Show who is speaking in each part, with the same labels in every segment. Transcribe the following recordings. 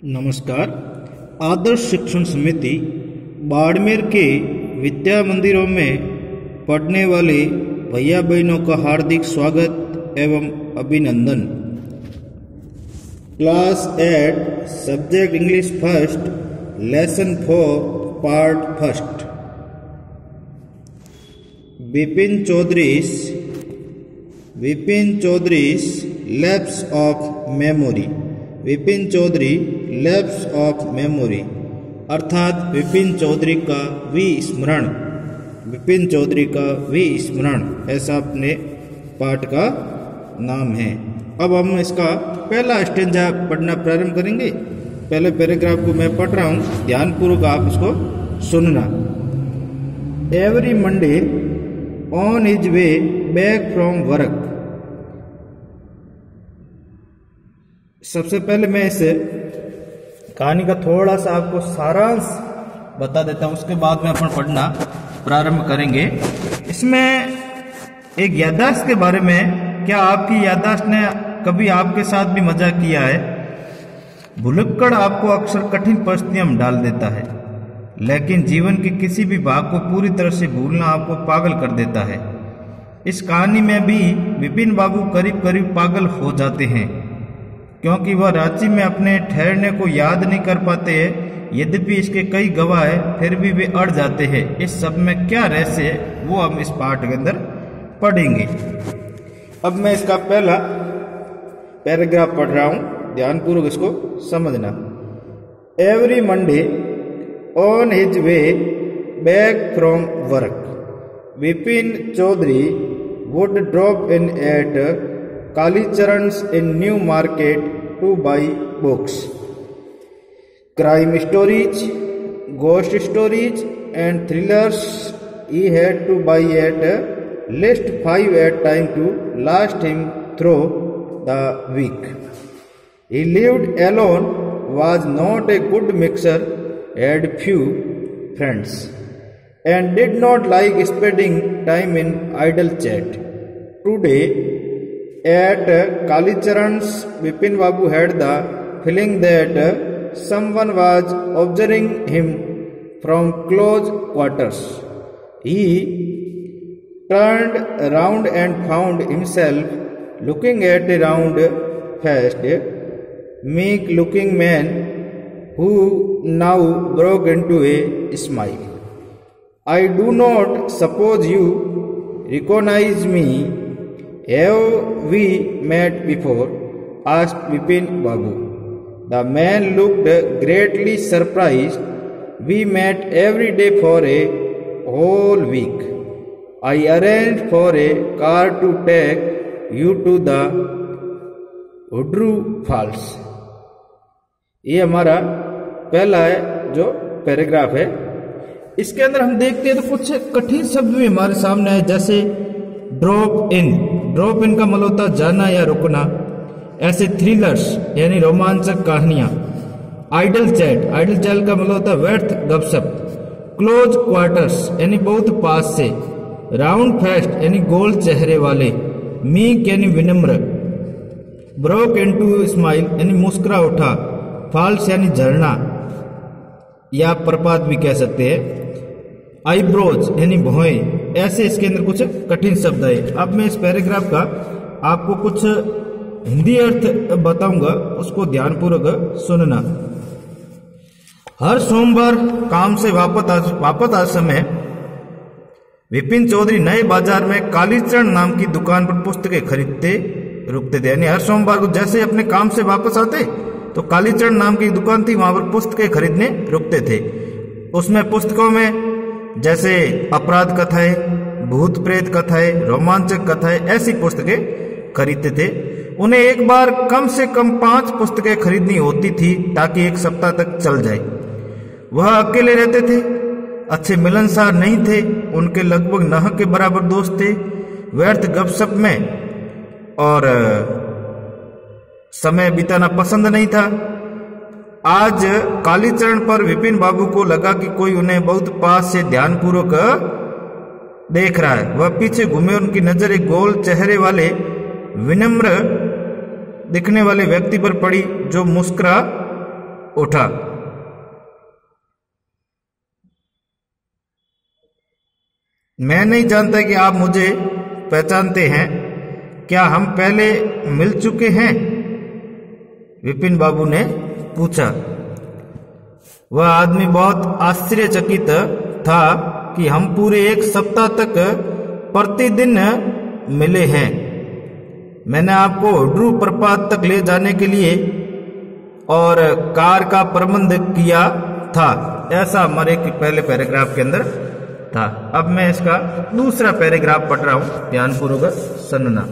Speaker 1: नमस्कार। आदर्श शिक्षण समिति बाड़मेर के विद्या मंदिरों में पढ़ने वाले भैया बहनों का हार्दिक स्वागत एवं अभिनंदन। Class 8 subject English first lesson 4 part first. Vipin चौधरी's lapse of memory. Vipin Chaudhary lapse of memory अर्थात विपिन चौधरी का विस्मरण। विपिन चौधरी का विस्मरण ऐसा अपने पाठ का नाम है। अब हम इसका पहला स्टेंजा पढ़ना प्रारंभ करेंगे। पहले पैराग्राफ को मैं पढ़ रहा हूँ, ध्यानपूर्वक आप इसको सुनना। Every Monday on his way back from work. सबसे पहले मैं इस कहानी का थोड़ा सा आपको सारांश बता देता हूं, उसके बाद में अपन पढ़ना प्रारंभ करेंगे। इसमें एक याददाश्त के बारे में, क्या आपकी याददाश्त ने कभी आपके साथ भी मजाक किया है? भुलक्कड़ आपको अक्सर कठिन परिस्थितियों में डाल देता है, लेकिन जीवन के किसी भी भाग को पूरी तरह से भूलना आपको पागल कर देता है। इस कहानी में भी विपिन बाबू करीब करीब पागल हो जाते हैं, क्योंकि वह रांची में अपने ठहरने को याद नहीं कर पाते हैं। यद्यपि इसके कई गवाह है, फिर भी वे अड़ जाते हैं। इस सब में क्या रहस्य है वो हम इस पाठ के अंदर पढ़ेंगे। अब मैं इसका पहला पैराग्राफ पढ़ रहा हूं, ध्यानपूर्वक इसको समझना। Every Monday on his way back from work, Vipin Chaudhary would drop in at Kalicharan's in New Market to buy books, crime stories, ghost stories and thrillers. He had to buy at least 5 at time to last him through the week. He lived alone, was not a good mixer, had few friends, and did not like spending time in idle chat. Today at Kalicharan's, Vipin Babu had the feeling that someone was observing him from close quarters. He turned round and found himself looking at a round-faced, meek-looking man who now broke into a smile. "I do not suppose you recognize me. Have we met before?" asked Vipin Babu. The man looked greatly surprised. "We met every day for a whole week. I arranged for a car to take you to the Udru Falls." ये हमारा पहला है जो paragraph है। इसके अंदर हम देखते हैं तो कुछ कठिन शब्द भी हमारे सामने है, जैसे ड्रॉप इन। ड्रॉप इन का मतलब होता है जाना या रुकना। ऐसे थ्रिलर्स यानी रोमांचक कहानियां। आइडल चैट का मतलब होता है व्यर्थ गपशप। क्लोज क्वार्टर्स यानी बहुत पास से। राउंड फेस्ट यानी गोल चेहरे वाले। मीक यानी विनम्र। ब्रोक इनटू स्माइल यानी मुस्कुरा उठा। फॉल्स यानी झरना या प्रपात भी कह सकते हैं। आईब्रोज यानी भौएं। ऐसे इसके अंदर कुछ कठिन शब्द है। अब मैं इस पैराग्राफ का आपको कुछ हिंदी अर्थ बताऊंगा, उसको ध्यानपूर्वक सुनना। हर सोमवार काम से वापस आ समय विपिन चौधरी नए बाजार में कालीचरण नाम की दुकान पर पुस्तकें खरीदते रुकते थे। यानी हर सोमवार को जैसे अपने काम से वापस आते तो कालीचरण नाम की दुकान थी, वहां पर पुस्तकें खरीदने रुकते थे। उसमें पुस्तकों में जैसे अपराध कथाएं, भूत प्रेत कथाएं, रोमांचक कथाएं, ऐसी पुस्तकें खरीदते थे। उन्हें एक बार कम से कम 5 पुस्तकें खरीदनी होती थी ताकि एक सप्ताह तक चल जाए। वह अकेले रहते थे, अच्छे मिलनसार नहीं थे, उनके लगभग नाह के बराबर दोस्त थे। व्यर्थ गपशप में और समय बिताना पसंद नहीं था। आज कालीचरण पर विपिन बाबू को लगा कि कोई उन्हें बहुत पास से ध्यानपूर्वक देख रहा है। वह पीछे घूमे, उनकी नजर एक गोल चेहरे वाले विनम्र दिखने वाले व्यक्ति पर पड़ी जो मुस्कुरा उठा। मैं नहीं जानता कि आप मुझे पहचानते हैं, क्या हम पहले मिल चुके हैं? विपिन बाबू ने पूछा। वह आदमी बहुत आश्चर्यचकित था कि हम पूरे 1 सप्ताह तक प्रतिदिन मिले हैं। मैंने आपको ड्रू प्रपात तक ले जाने के लिए और कार का प्रबंध किया था। ऐसा हमारे पहले पैराग्राफ के अंदर था। अब मैं इसका दूसरा पैराग्राफ पढ़ रहा हूं, ध्यानपूर्वक सुनना।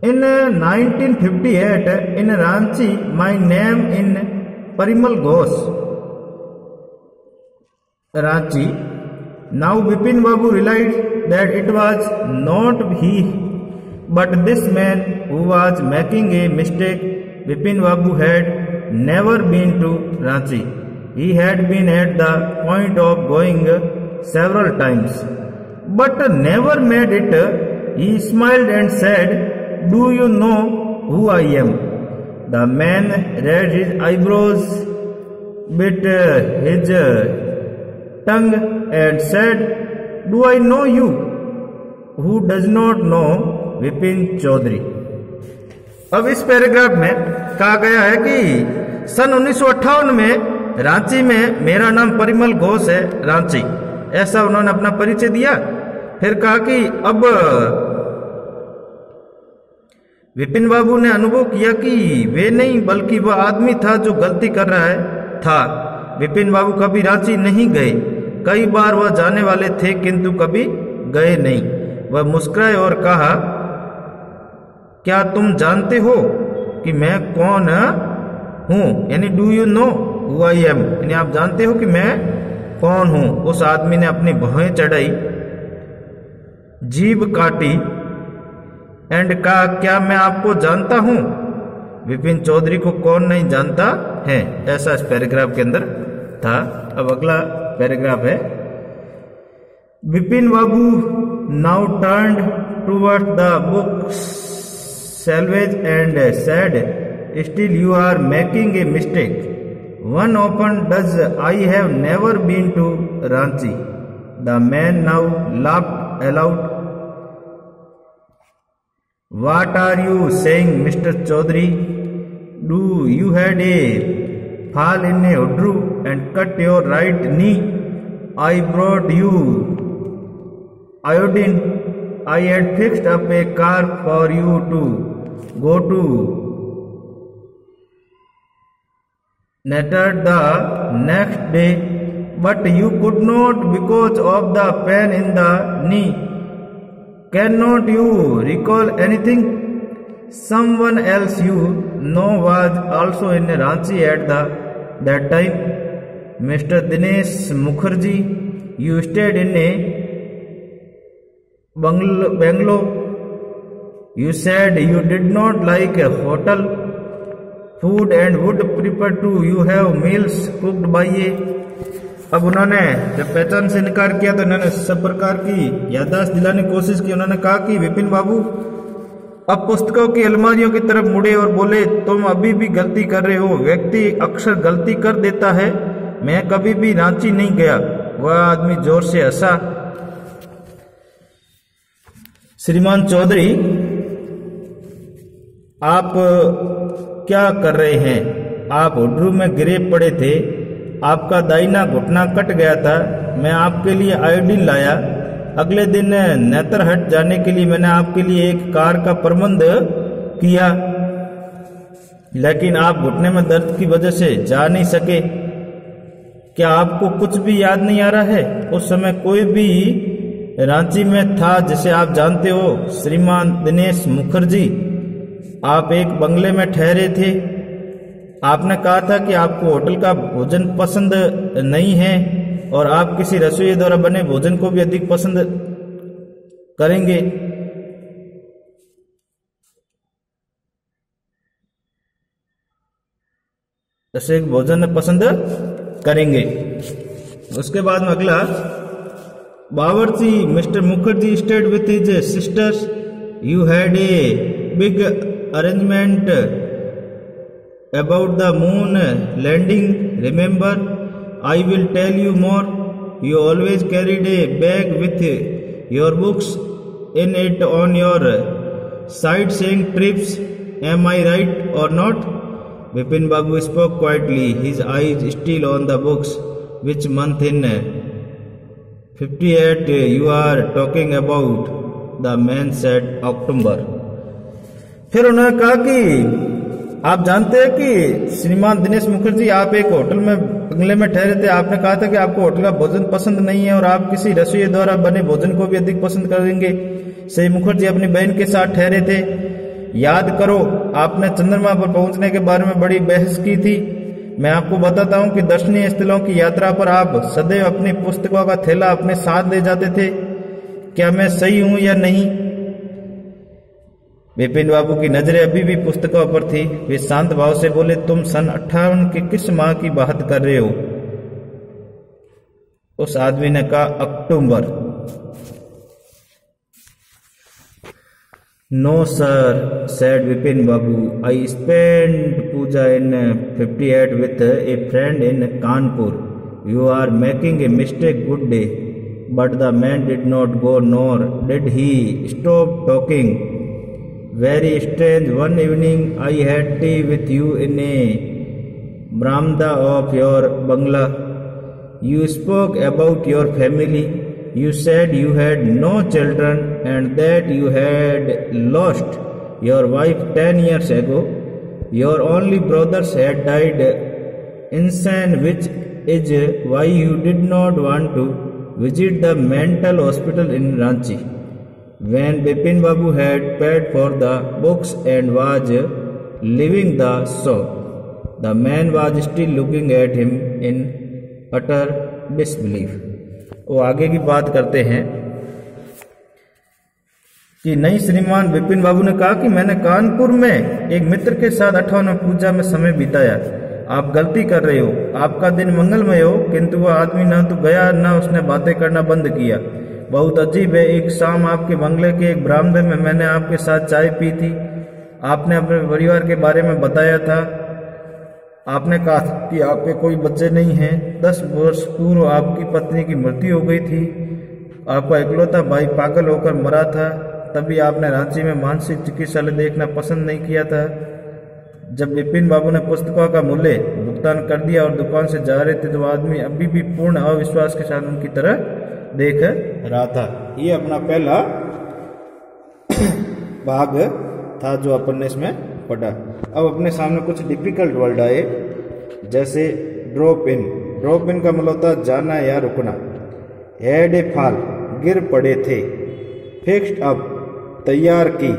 Speaker 1: In 1958 in Ranchi my name in Parimal Ghosh Ranchi. Now Vipin Babu realized that it was not he but this man who was making a mistake. Vipin Babu had never been to Ranchi. He had been at the point of going several times, but never made it. He smiled and said, "Do you know who I am?" The man raised his eyebrows, bit his tongue and said, "Do I know you?" Who does not know Vipin Chaudhary. अब इस paragraph में कहा गया है कि सन 1958 में रांची में मेरा नाम परिमल घोष है, रांची, ऐसा उन्होंने अपना परिचय दिया। फिर कहा कि अब विपिन बाबू ने अनुभव किया कि वे नहीं बल्कि वह आदमी था जो गलती कर रहा है था। विपिन बाबू कभी रांची नहीं गए। कई बार वह जाने वाले थे किंतु कभी गए नहीं। वह मुस्कुराए और कहा, क्या तुम जानते हो कि मैं कौन हूं? यानी do you know who I am, यानी आप जानते हो कि मैं कौन हूं। उस आदमी ने अपनी भौहें चढ़ाई, जीभ काटी एंड कहा, क्या मैं आपको जानता हूं? विपिन चौधरी को कौन नहीं जानता है, ऐसा इस पैराग्राफ के अंदर था। अब अगला पैराग्राफ है। Vipin Babu now turned toward the book shelves and said, still you are making a mistake. One open does I have never been to Ranchi. The man now laughed aloud. What are you saying, Mr. Chaudhary? Do you had a fall in a hudru and cut your right knee? I brought you iodine. I had fixed up a car for you to go to Natal the next day, but you could not because of the pain in the knee. Cannot you recall anything? Someone else you know was also in Ranchi at that time. Mr. Dinesh Mukherjee, you stayed in a bungalow. You said you did not like a hotel food and would prefer to you have meals cooked by a। अब उन्होंने जब पहचान से इनकार किया तो इन्होंने सब प्रकार की याददाश्त दिलाने की कोशिश की। उन्होंने कहा कि विपिन बाबू अब पुस्तकों की अलमारियों की तरफ मुड़े और बोले, तुम अभी भी गलती कर रहे हो। व्यक्ति अक्सर गलती कर देता है। मैं कभी भी रांची नहीं गया। वह आदमी जोर से हंसा। श्रीमान चौधरी, आप क्या कर रहे हैं? आप हुड्रू में गिरे पड़े थे। आपका दाहिना घुटना कट गया था। मैं आपके लिए आयोडीन लाया। अगले दिन नेतरहट जाने के लिए मैंने आपके लिए एक कार का प्रबंध किया, लेकिन आप घुटने में दर्द की वजह से जा नहीं सके। क्या आपको कुछ भी याद नहीं आ रहा है? उस समय कोई भी रांची में था जिसे आप जानते हो? श्रीमान दिनेश मुखर्जी, आप एक बंगले में ठहरे थे। आपने कहा था कि आपको होटल का भोजन पसंद नहीं है और आप किसी रसोई द्वारा बने भोजन को भी अधिक पसंद करेंगे। रसोई भोजन पसंद करेंगे। उसके बाद में अगला, बावर्ची mister Mukherjee stayed with his sisters. You had a big arrangement about the moon landing. Remember, I will tell you more. You always carried a bag with your books in it on your sightseeing trips. Am I right or not? Bipin Babu spoke quietly, his eyes still on the books. Which month in 58 you are talking about? The man said, October. फिर उन्होंने कहा कि आप जानते हैं कि श्रीमान दिनेश मुखर्जी, आप एक होटल में बंगले में ठहरे थे। आपने कहा था कि आपको होटल का भोजन पसंद नहीं है और आप किसी रसोई द्वारा बने भोजन को भी अधिक पसंद करेंगे। श्री मुखर्जी अपनी बहन के साथ ठहरे थे। याद करो, आपने चंद्रमा पर पहुंचने के बारे में बड़ी बहस की थी। मैं आपको बताता हूं कि दर्शनीय स्थलों की यात्रा पर आप सदैव अपनी पुस्तकों का थैला अपने साथ ले जाते थे। क्या मैं सही हूं या नहीं? बिपिन बाबू की नजरें अभी भी पुस्तकों पर थी। वे शांत भाव से बोले, तुम सन 58 के किस माह की बात कर रहे हो? उस आदमी ने कहा, अक्टूबर। No sir, said Vipin Babu. I spent puja in 58 with a friend in Kanpur. You are making a mistake, good day. But the man did not go, nor did he stop talking. Very strange. One evening I had tea with you in a veranda of your bungalow. You spoke about your family. You said you had no children and that you had lost your wife 10 years ago. Your only brothers had died insane, which is why you did not want to visit the mental hospital in Ranchi. When Bipin Babu had paid for the books and was leaving the shop, the man was still looking at him in utter disbelief. वो आगे की बात करते हैं कि नहीं, श्रीमान बिपिन बाबू ने कहा कि मैंने कानपुर में एक मित्र के साथ 58 पूजा में समय बिताया। आप गलती कर रहे हो। आपका दिन मंगलमय हो, किंतु वह आदमी ना तो गया ना उसने बातें करना बंद किया। बहुत अजीब है। एक शाम आपके बंगले के एक बरामदे में मैंने आपके साथ चाय पी थी। आपने अपने परिवार के बारे में बताया था। आपने कहा कि आपके कोई बच्चे नहीं हैं। 10 वर्ष पूर्व आपकी पत्नी की मृत्यु हो गई थी। आपका इकलौता भाई पागल होकर मरा था। तभी आपने रांची में मानसिक चिकित्सालय देखना पसंद नहीं किया था। जब बिपिन बाबू ने पुस्तकों का मूल्य भुगतान कर दिया और दुकान से जा रहे थे तो आदमी अभी भी पूर्ण अविश्वास के साथ उनकी तरह देख रहा था। ये अपना पहला भाग था जो अपन ने इसमें पढ़ा। अब अपने सामने कुछ डिफिकल्ट वर्ड आए, जैसे ड्रॉप इन। ड्रॉप इन का मतलब होता है जाना या रुकना। हैड ए फॉल, गिर पड़े थे। फिक्स्ड अप, तैयार की।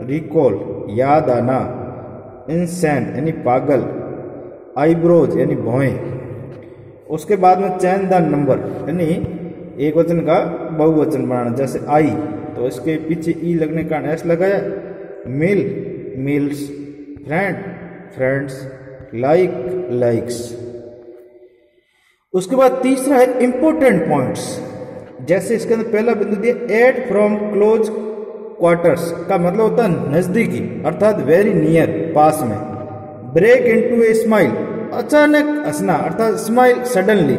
Speaker 1: रिकॉल, याद आना। इंसेंट यानी पागल। आईब्रोज यानी भौएं। उसके बाद में चेंज द नंबर यानी एक वचन का बहुवचन बनाना, जैसे आई तो इसके पीछे ई लगने का एस लगाया। Mill, mills. Friend, friends. Like, likes. उसके बाद तीसरा है इंपोर्टेंट पॉइंट्स, जैसे इसके अंदर पहला बिंदु दिया एट फ्रॉम क्लोज क्वार्टर्स का मतलब होता है नजदीकी, अर्थात वेरी नियर, पास में। ब्रेक इनटू ए स्माइल, अचानक हंसना, अर्थात स्माइल सडनली।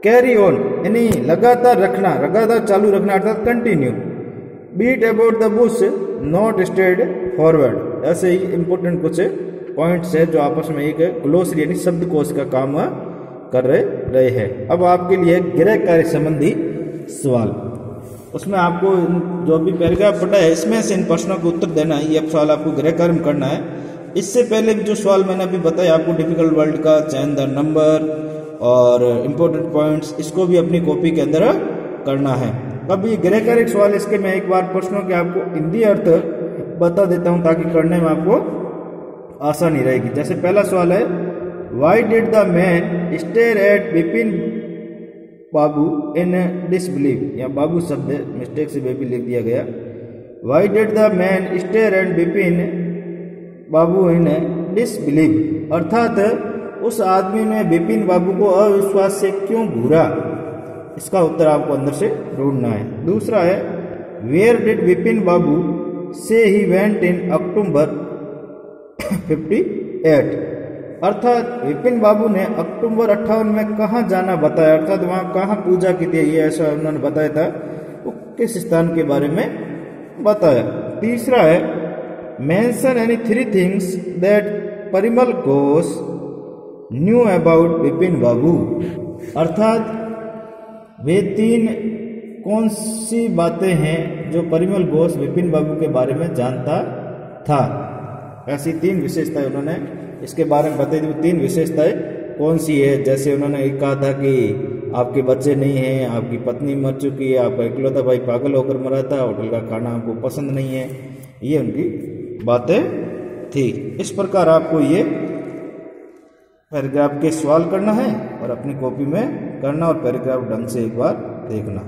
Speaker 1: कैरी ऑन यानी लगातार रखना, लगातार चालू रखना, अर्थात continue. Beat about the bush, not straightforward. ऐसे ही इंपोर्टेंट कुछ पॉइंट्स है जो आपस में एक ग्लोसरी यानी शब्दकोश का काम कर रहे हैं। अब आपके लिए गृह कार्य संबंधी सवाल, उसमें आपको जो भी पैराग्राफ पढ़ा है इसमें से इन प्रश्नों को उत्तर देना है। ये सवाल आपको गृह कार्य में करना है। इससे पहले भी जो सवाल मैंने अभी बताया आपको डिफिकल्ट वर्ड का, चेंज द नंबर और इंपोर्टेंट पॉइंट्स, इसको भी अपनी कॉपी के अंदर करना है। अब ये गृह कार्य सवाल, इसके मैं एक बार प्रश्नों के आपको हिंदी अर्थ बता देता हूं ताकि करने में आपको आसानी रहेगी। जैसे पहला सवाल है, why did the man stare at Bipin Babu in disbelieve, या बाबू शब्द मिस्टेक से बेबी लिख दिया गया। Why did the man stare at Bipin Babu in disbelieve, अर्थात उस आदमी ने बिपिन बाबू को अविश्वास से क्यों घूरा। इसका उत्तर आपको अंदर से ढूंढना है। दूसरा है, वेयर डिड बिपिन बाबू से he went in October 58, eight, अर्थात विपिन बाबू ने अक्टूबर 58 में कहाँ जाना बताया, अर्थात वहाँ कहाँ पूजा की थी, ये ऐसा उन्होंने बताया था, वो किस स्थान के बारे में बताया। तीसरा है mention any 3 things that Parimal Ghosh knew about Vipin Babu, अर्थात वे 3 कौन सी बातें हैं जो परिमल घोष विपिन बाबू के बारे में जानता था। ऐसी 3 विशेषताएं उन्होंने इसके बारे में बताई थी। 3 विशेषताएं कौन सी है, जैसे उन्होंने एक कहा था कि आपके बच्चे नहीं हैं, आपकी पत्नी मर चुकी है, आपका इकलौता भाई पागल होकर मरा था, होटल का खाना आपको पसंद नहीं है, ये उनकी बातें थी। इस प्रकार आपको ये पैराग्राफ के सवाल करना है और अपनी कॉपी में करना और पैराग्राफ ढंग से एक बार देखना।